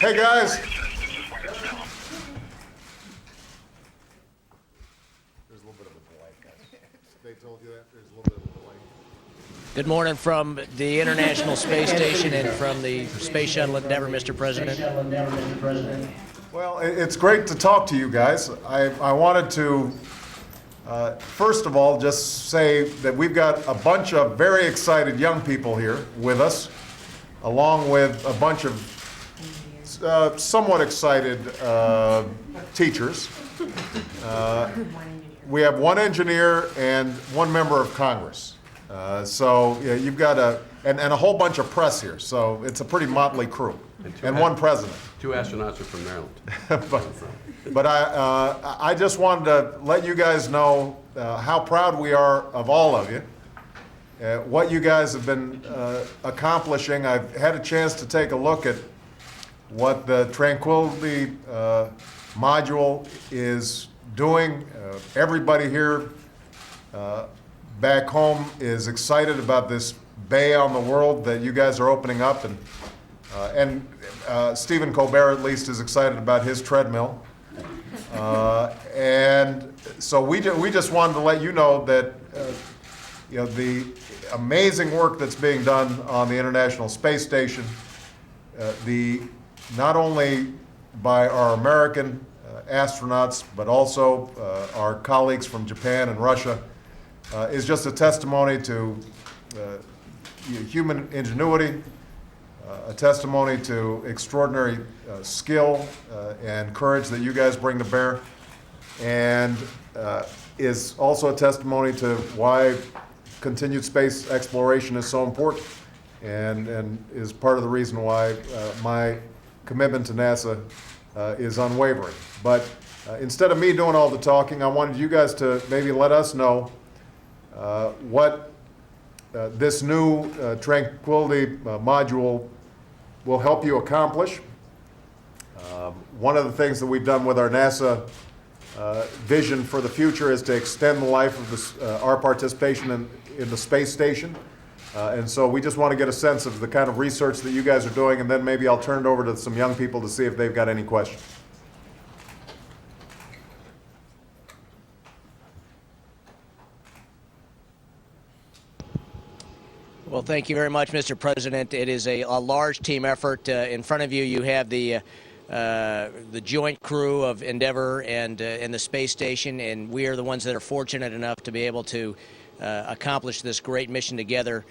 Hey guys. There's a little bit of a delay, guys. They told you that? There's a little bit of a delay. Good morning from the International Space Station and from the Space Shuttle Endeavour, Mr. President. Well, it's great to talk to you guys. I wanted to, first of all, just say that we've got a bunch of very excited young people here with us, along with a bunch of somewhat excited teachers. We have one engineer and one member of Congress. So yeah, you've got and a whole bunch of press here. So it's a pretty motley crew. And one president. 2 astronauts are from Maryland. but I just wanted to let you guys know how proud we are of all of you. What you guys have been accomplishing. I've had a chance to take a look at what the Tranquility module is doing. Everybody here back home is excited about this bay on the world that you guys are opening up, and Stephen Colbert at least is excited about his treadmill. And so we just wanted to let you know that the amazing work that's being done on the International Space Station, not only by our American astronauts, but also our colleagues from Japan and Russia, is just a testimony to human ingenuity, a testimony to extraordinary skill and courage that you guys bring to bear, and is also a testimony to why continued space exploration is so important, and is part of the reason why my commitment to NASA is unwavering. But instead of me doing all the talking, I wanted you guys to maybe let us know what this new Tranquility module will help you accomplish. One of the things that we've done with our NASA vision for the future is to extend the life of this, our participation in the space station. And so we just want to get a sense of the kind of research that you guys are doing, and then maybe I'll turn it over to some young people to see if they've got any questions. Well, thank you very much, Mr. President. It is a large team effort. In front of you, you have the joint crew of Endeavour and the space station, and we are the ones that are fortunate enough to be able to accomplish this great mission together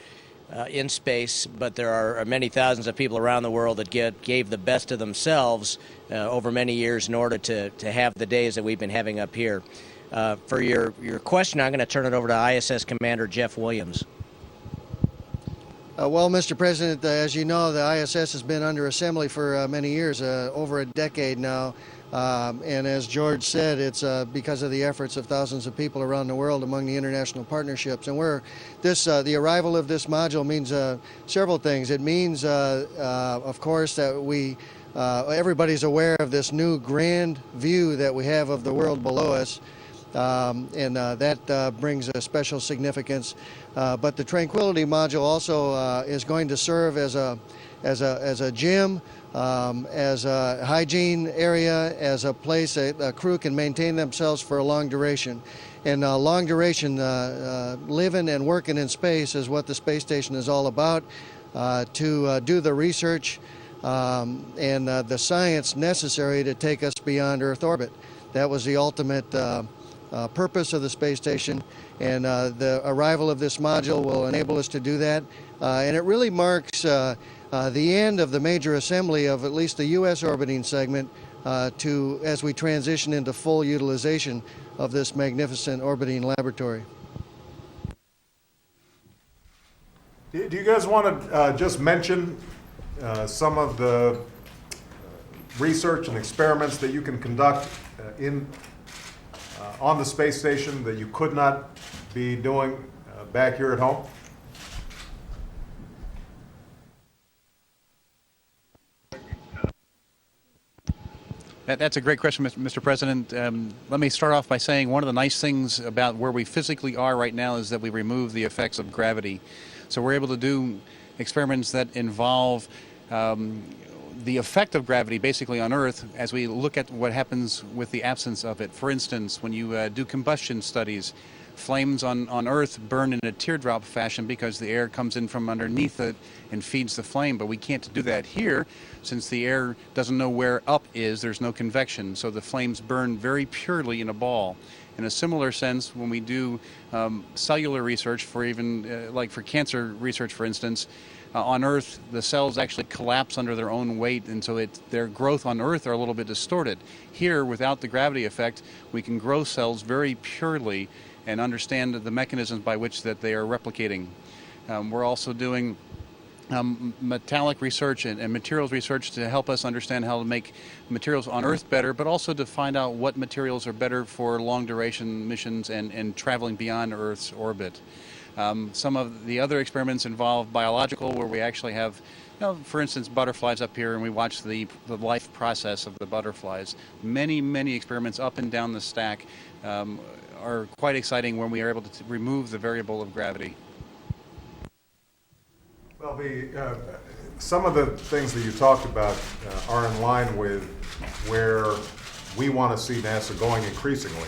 in space. But there are many thousands of people around the world that gave the best of themselves over many years in order to have the days that we've been having up here. For your question, I'm going to turn it over to ISS Commander Jeff Williams. Well, Mr. President, as you know, the ISS has been under assembly for many years, over a decade now. And as George said, it's because of the efforts of thousands of people around the world among the international partnerships. And the arrival of this module means several things. It means, of course, that everybody's aware of this new grand view that we have of the world below us. And that brings a special significance. But the Tranquility module also is going to serve as a gym, as a hygiene area, as a place a crew can maintain themselves for a long duration. And long duration living and working in space is what the space station is all about, to do the research and the science necessary to take us beyond Earth orbit. That was the ultimate purpose of the space station, and the arrival of this module will enable us to do that. And it really marks the end of the major assembly of at least the U.S. orbiting segment as we transition into full utilization of this magnificent orbiting laboratory. Do you guys want to just mention some of the research and experiments that you can conduct on the space station that you could not be doing back here at home? That's a great question, Mr. President. Let me start off by saying one of the nice things about where we physically are right now is that we remove the effects of gravity. So we're able to do experiments that involve the effect of gravity basically on Earth as we look at what happens with the absence of it. For instance, when you do combustion studies, flames on Earth burn in a teardrop fashion because the air comes in from underneath it and feeds the flame, but we can't do that here since the air doesn't know where up is. There's no convection, so the flames burn very purely in a ball. In a similar sense, when we do cellular research for even like for cancer research, for instance, on Earth, the cells actually collapse under their own weight, and so their growth on Earth are a little bit distorted. Here, without the gravity effect, we can grow cells very purely and understand the mechanisms by which that they are replicating. We're also doing metallic research and materials research to help us understand how to make materials on Earth better, but also to find out what materials are better for long duration missions and traveling beyond Earth's orbit. Some of the other experiments involve biological, where we actually have, for instance, butterflies up here, and we watch the life process of the butterflies. Many experiments up and down the stack are quite exciting when we are able to remove the variable of gravity. Well, some of the things that you talked about are in line with where we want to see NASA going increasingly.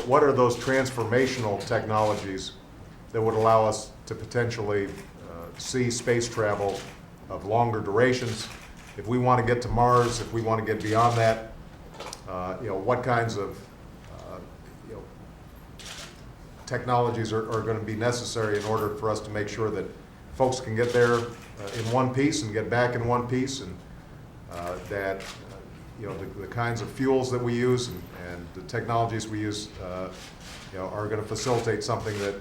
What are those transformational technologies that would allow us to potentially see space travel of longer durations? If we want to get to Mars, if we want to get beyond that, what kinds of technologies are going to be necessary in order for us to make sure that folks can get there in one piece and get back in one piece, and that the kinds of fuels that we use and the technologies we use are going to facilitate something that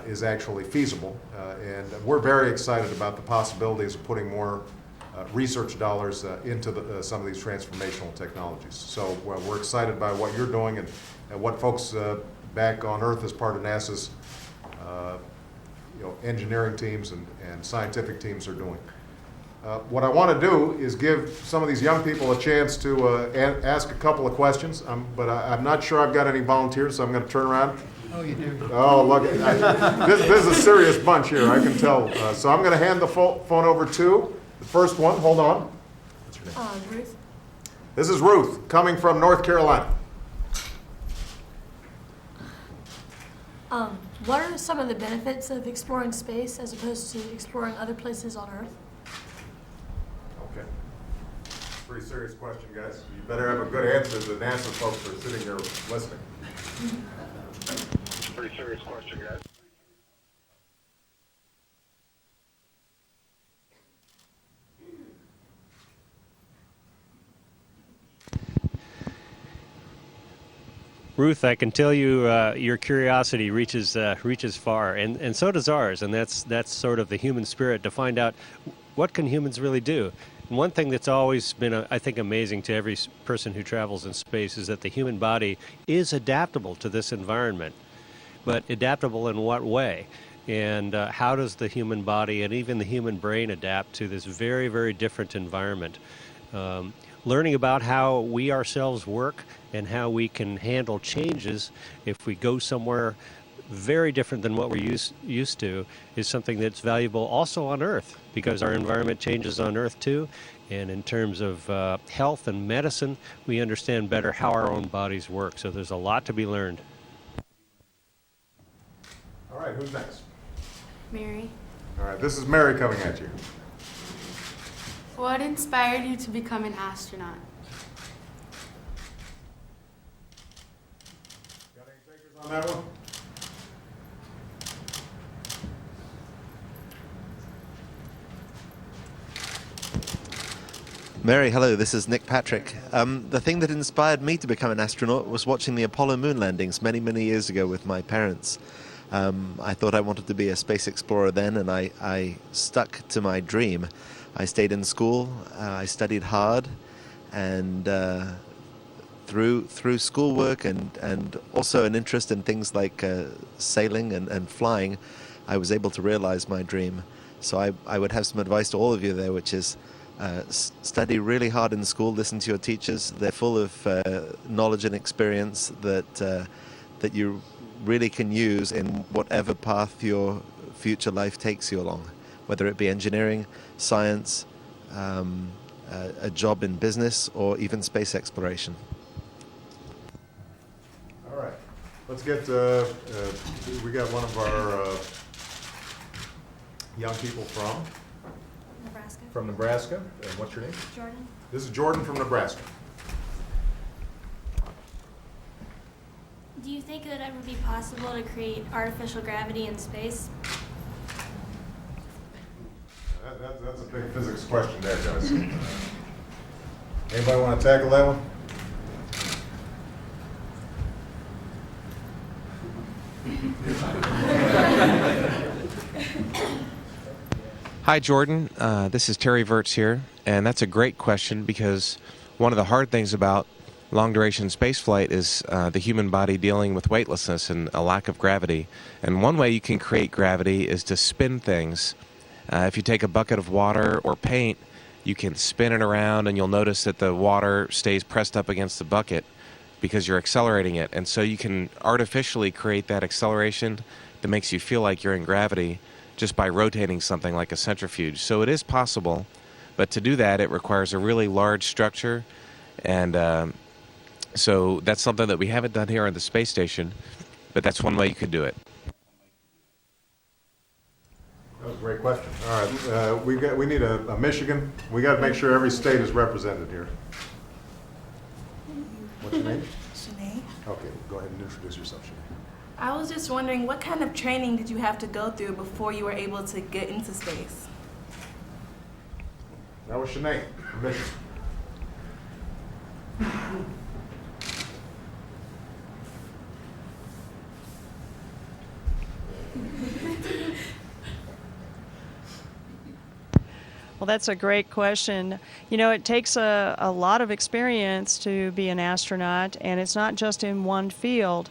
is actually feasible. And we're very excited about the possibilities of putting more research dollars into some of these transformational technologies. So we're excited by what you're doing and what folks back on Earth as part of NASA's engineering teams and scientific teams are doing. What I want to do is give some of these young people a chance to ask a couple of questions, but I'm not sure I've got any volunteers, so I'm going to turn around. Oh, you do? Oh, look, this is a serious bunch here, I can tell. So I'm going to hand the phone over to the first one. Hold on. What's your name? Ruth. This is Ruth, coming from North Carolina. What are some of the benefits of exploring space as opposed to exploring other places on Earth? Okay. Pretty serious question, guys. You better have a good answer. The NASA folks are sitting here listening. Pretty serious question, guys. Ruth, I can tell you your curiosity reaches far, and so does ours, and that's sort of the human spirit to find out what can humans really do. And one thing that's always been, I think, amazing to every person who travels in space is that the human body is adaptable to this environment. But adaptable in what way? And how does the human body and even the human brain adapt to this very, very different environment? Learning about how we ourselves work and how we can handle changes if we go somewhere very different than what we're used to is something that's valuable also on Earth, because our environment changes on Earth too. And in terms of health and medicine, we understand better how our own bodies work. So there's a lot to be learned. All right, who's next? Mary, All right, this is Mary coming at you. what inspired you to become an astronaut? Got any takers on that one? Mary, hello, this is Nick Patrick. The thing that inspired me to become an astronaut was watching the Apollo moon landings many years ago with my parents. I thought I wanted to be a space explorer then, and I stuck to my dream. I stayed in school, I studied hard, and through schoolwork and also an interest in things like sailing and flying, I was able to realize my dream. So I would have some advice to all of you there, which is study really hard in school, listen to your teachers. They're full of knowledge and experience that you really can use in whatever path your future life takes you along, whether it be engineering, science, a job in business or even space exploration. All right. Let's get, we got one of our young people from Nebraska. From Nebraska. And what's your name? Jordan. This is Jordan from Nebraska. Do you think it would ever be possible to create artificial gravity in space? That's a big physics question there, guys. Anybody want to tackle that one? Hi, Jordan. This is Terry Virts here, and that's a great question because one of the hard things about long-duration spaceflight is the human body dealing with weightlessness and a lack of gravity. And one way you can create gravity is to spin things. If you take a bucket of water or paint, you can spin it around, and you'll notice that the water stays pressed up against the bucket because you're accelerating it. And so you can artificially create that acceleration that makes you feel like you're in gravity just by rotating something like a centrifuge. So it is possible, but to do that, it requires a really large structure, and so that's something that we haven't done here on the space station, but that's one way you could do it. That was a great question. All right, we need a Michigan. We got to make sure every state is represented here. What's your name? Shanae. Okay, go ahead and introduce yourself, Shanae. I was just wondering, what kind of training did you have to go through before you were able to get into space? That was Shanae from Michigan. Well, that's a great question. You know, it takes a lot of experience to be an astronaut, and it's not just in one field.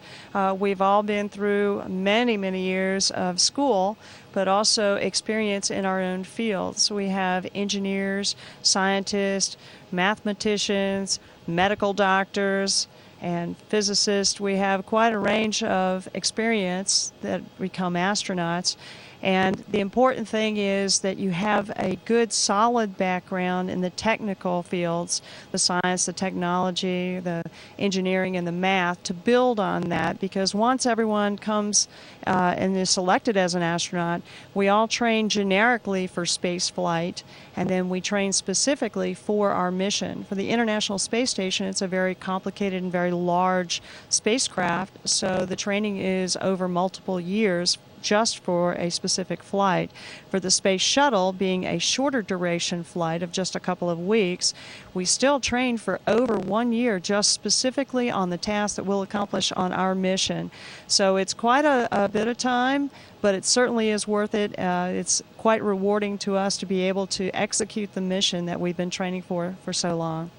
We've all been through many, many years of school, but also experience in our own fields. We have engineers, scientists, mathematicians, medical doctors, and physicists. We have quite a range of experience that become astronauts. And the important thing is that you have a good, solid background in the technical fields, the science, the technology, the engineering, and the math, to build on that. Because once everyone comes and is selected as an astronaut, we all train generically for space flight, and then we train specifically for our mission. For the International Space Station, it's a very complicated and very large spacecraft, so the training is over multiple years just for a specific flight. For the Space Shuttle, being a shorter duration flight of just a couple of weeks, we still train for over 1 year just specifically on the task that we'll accomplish on our mission. So it's quite a bit of time, but it certainly is worth it. It's quite rewarding to us to be able to execute the mission that we've been training for so long.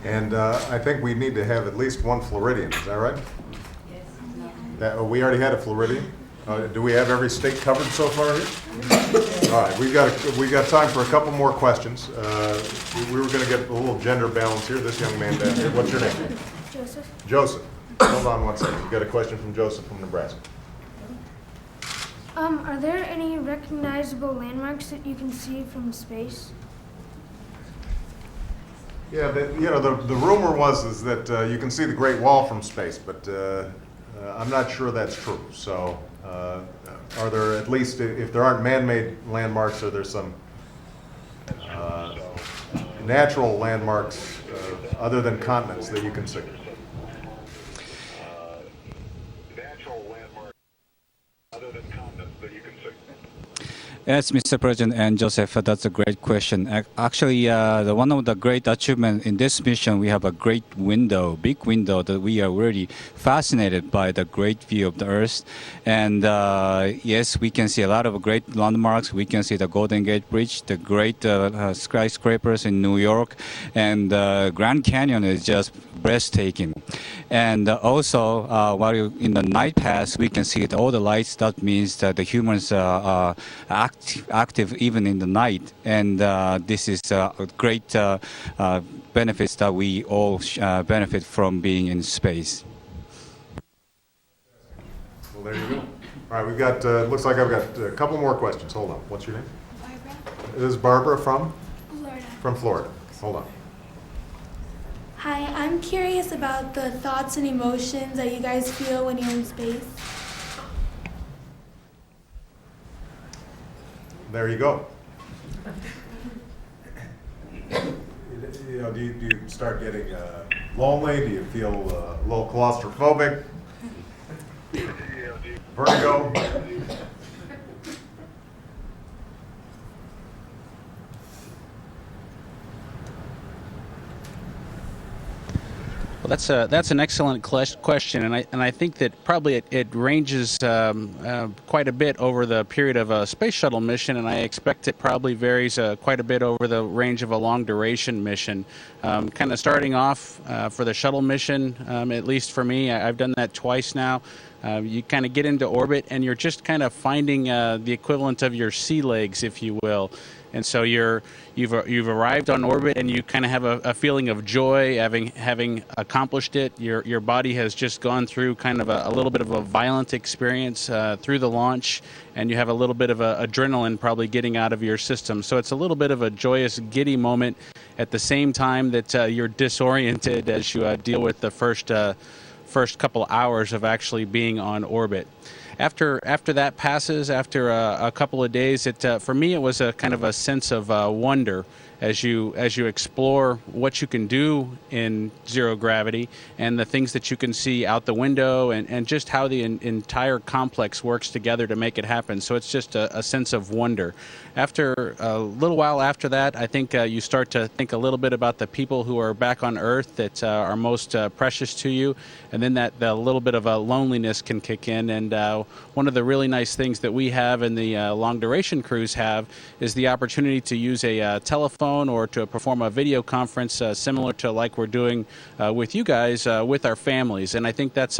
And I think we need to have at least one Floridian, is that right? We already had a Floridian. Do we have every state covered so far here? All right, we got time for a couple more questions. We were going to get a little gender balance here. This young man down here. What's your name? Joseph. Joseph. Hold on one second. We got a question from Joseph from Nebraska. Are there any recognizable landmarks that you can see from space? Yeah, the rumor is that you can see the Great Wall from space, but I'm not sure that's true. So, are there, at least if there aren't man-made landmarks, are there some natural landmarks other than continents that you can see? Natural landmarks other than continents that you can see. Yes, Mr. President and Joseph, that's a great question. Actually, one of the great achievements in this mission, we have a great window, big window, that we are really fascinated by the great view of the Earth. And yes, we can see a lot of great landmarks. We can see the Golden Gate Bridge, the great skyscrapers in New York, and Grand Canyon is just breathtaking. And also, while you're in the night pass, we can see all the lights. That means that the humans are active even in the night, and this is a great benefits that we all benefit from being in space. Well, there you go. All right, we've got, looks like I've got a couple more questions. Hold on. What's your name? this is Barbara from? Florida. From Florida. Hold on. Hi, I'm curious about the thoughts and emotions that you guys feel when you're in space. There you go. You know, do you start getting lonely? Do you feel a little claustrophobic? Vertigo? Well, that's an excellent question, and I think that probably it ranges quite a bit over the period of a space shuttle mission, and I expect it probably varies quite a bit over the range of a long duration mission. Kind of starting off for the shuttle mission, at least for me, I've done that twice now. You kind of get into orbit, and you're just kind of finding the equivalent of your sea legs, if you will. And so you've arrived on orbit, and you kind of have a feeling of joy having accomplished it. Your body has just gone through kind of a little bit of a violent experience through the launch, and you have a little bit of adrenaline probably getting out of your system. So it's a little bit of a joyous, giddy moment at the same time that you're disoriented as you deal with the first couple hours of actually being on orbit. After that passes, after a couple of days, for me it was a kind of a sense of wonder as you explore what you can do in zero gravity and the things that you can see out the window and just how the entire complex works together to make it happen. So it's just a sense of wonder. After a little while after that, I think you start to think a little bit about the people who are back on Earth that are most precious to you, and then the little bit of a loneliness can kick in. And one of the really nice things that we have and the long duration crews have is the opportunity to use a telephone or to perform a video conference similar to like we're doing with you guys with our families. And I think that's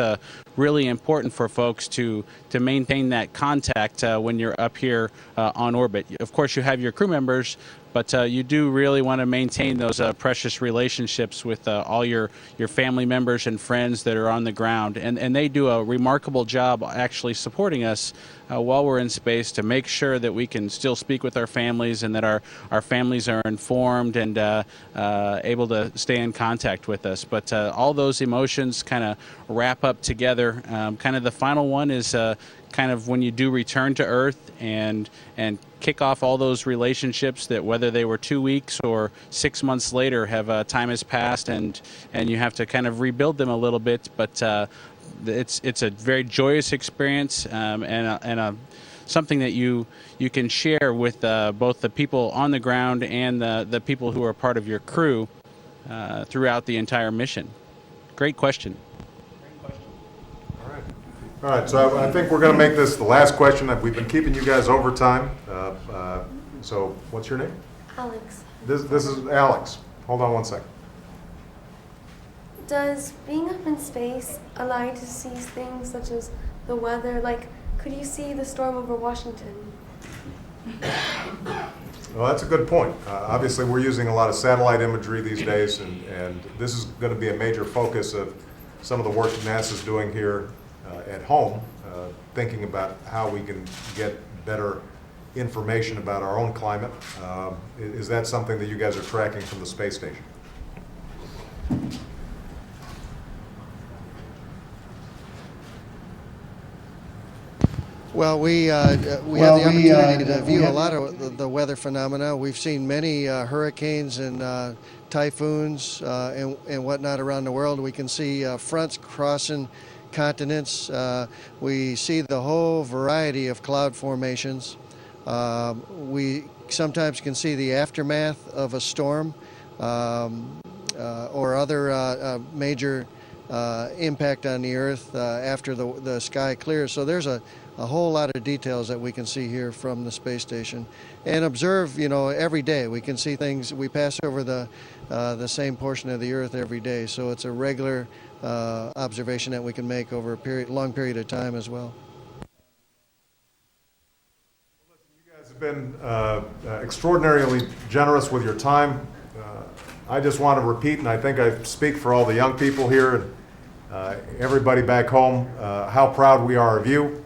really important for folks to maintain that contact when you're up here on orbit. Of course, you have your crew members, but you do really want to maintain those precious relationships with all your family members and friends that are on the ground. And they do a remarkable job actually supporting us while we're in space to make sure that we can still speak with our families and that our families are informed and able to stay in contact with us. But all those emotions kind of wrap up together. Kind of the final one is kind of when you do return to Earth and kick off all those relationships that whether they were 2 weeks or 6 months later have time has passed and you have to kind of rebuild them a little bit. But it's a very joyous experience and something that you can share with both the people on the ground and the people who are part of your crew throughout the entire mission. Great question. All right, so I think we're going to make this the last question. We've been keeping you guys over time. So what's your name? Alex. This is Alex. Hold on one second. Does being up in space allow you to see things such as the weather? Like, could you see the storm over Washington? Well, that's a good point. Obviously, we're using a lot of satellite imagery these days, and this is going to be a major focus of some of the work NASA's doing here at home, thinking about how we can get better information about our own climate. Is that something that you guys are tracking from the space station? Well, we have the opportunity to view a lot of the weather phenomena. We've seen many hurricanes and typhoons and whatnot around the world. We can see fronts crossing continents. We see the whole variety of cloud formations. We sometimes can see the aftermath of a storm or other major impact on the Earth after the sky clears. So there's a whole lot of details that we can see here from the space station and observe, every day. We can see things. We pass over the same portion of the Earth every day, so it's a regular observation that we can make over a long period of time as well. You guys have been extraordinarily generous with your time. I just want to repeat, and I think I speak for all the young people here and everybody back home, how proud we are of you,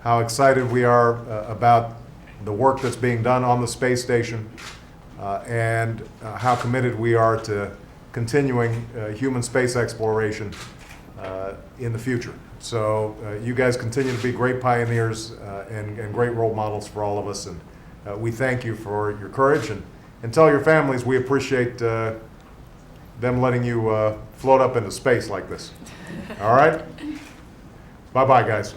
how excited we are about the work that's being done on the space station, and how committed we are to continuing human space exploration in the future. So you guys continue to be great pioneers and great role models for all of us, and we thank you for your courage, and tell your families we appreciate them letting you float up into space like this. All right? Bye-bye, guys.